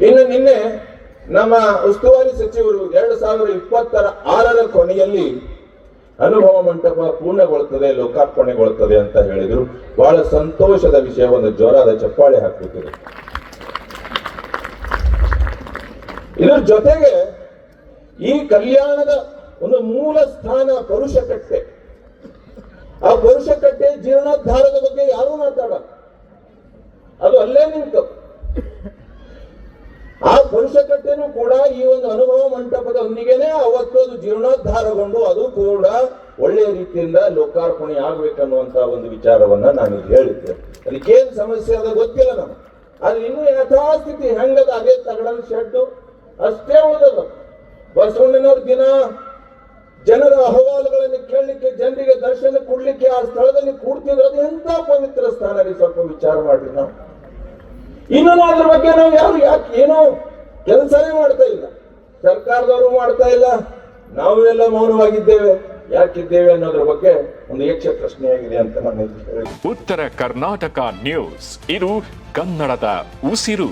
ಇನ್ನು ನಿನ್ನೆ ನಮ್ಮ ಉಸ್ತುವಾರಿ ಸಚಿವರು 2026 ಕೊನೆಯಲ್ಲಿ ಅನುಭವ ಮಂಟಪ ಪೂರ್ಣಗೊಳ್ಳುತ್ತದೆ, ಲೋಕಾರ್ಪಣೆಗೊಳ್ಳುತ್ತದೆ ಅಂತ ಹೇಳಿದ್ರು. ಬಹಳ ಸಂತೋಷದ ವಿಷಯ, ಒಂದು ಜೋರಾದ ಚಪ್ಪಾಳೆ ಹಾಕುತ್ತಿದೆ. ಇದರ ಜೊತೆಗೆ ಈ ಕಲ್ಯಾಣದ ಒಂದು ಮೂಲ ಸ್ಥಾನ ಪರುಷಕಟ್ಟೆ, ಆ ಪರುಷಕಟ್ಟೆ ಜೀರ್ಣೋದ್ಧಾರದ ಬಗ್ಗೆ ಯಾರೂ ಮಾತಾಡ, ಅದು ಅಲ್ಲೇ ನಿಂತು. ಆ ಪರುಷಕಟ್ಟೆನೂ ಕೂಡ ಈ ಒಂದು ಅನುಭವ ಮಂಟಪದೊಂದಿಗೆನೆ ಅವತ್ತು ಅದು ಜೀರ್ಣೋದ್ಧಾರಗೊಂಡು ಅದು ಕೂಡ ಒಳ್ಳೆಯ ರೀತಿಯಿಂದ ಲೋಕಾರ್ಪಣೆ ಆಗ್ಬೇಕನ್ನುವಂತ ಒಂದು ವಿಚಾರವನ್ನ ನಾನು ಹೇಳಿದ್ದೆ. ಅದಕ್ಕೇನು ಸಮಸ್ಯೆ ಅದ ಗೊತ್ತಿಲ್ಲ ನಮ್ಗೆ, ಆದ್ರೆ ಇನ್ನೂ ಯಥಾಸ್ಥಿತಿ ಹೆಂಗದ ಅದೇ ತಗಡದ ಶೆಡ್ಡು ಅಷ್ಟೇ ಉಳಿದದ. ಬಸವಣ್ಣನವ್ರ ದಿನ ಜನರ ಅಹವಾಲುಗಳನ್ನು ಕೇಳಲಿಕ್ಕೆ, ಜನರಿಗೆ ದರ್ಶನ ಕೊಡ್ಲಿಕ್ಕೆ ಆ ಸ್ಥಳದಲ್ಲಿ ಕೂಡ್ತಿದ್ರು. ಅದು ಎಂತ ಪವಿತ್ರ ಸ್ಥಾನ ರೀ, ಸ್ವಲ್ಪ ವಿಚಾರ ಮಾಡ್ರಿ. ನಾವು ಇನ್ನೂ ಅದ್ರ ಬಗ್ಗೆ ನಾವು ಯಾಕೆ ಏನೋ ಕೆಲಸನೇ ಮಾಡ್ತಾ ಇಲ್ಲ, ಸರ್ಕಾರದವರು ಮಾಡ್ತಾ ಇಲ್ಲ, ನಾವು ಎಲ್ಲ ಮೌನವಾಗಿದ್ದೇವೆ. ಯಾಕಿದ್ದೇವೆ ಅನ್ನೋದ್ರ ಬಗ್ಗೆ ಒಂದು ಯಕ್ಷ ಪ್ರಶ್ನೆಯಾಗಿದೆ ಅಂತ ನಾನು ಹೇಳಿ. ಉತ್ತರ ಕರ್ನಾಟಕ ನ್ಯೂಸ್, ಇದು ಕನ್ನಡದ ಉಸಿರು.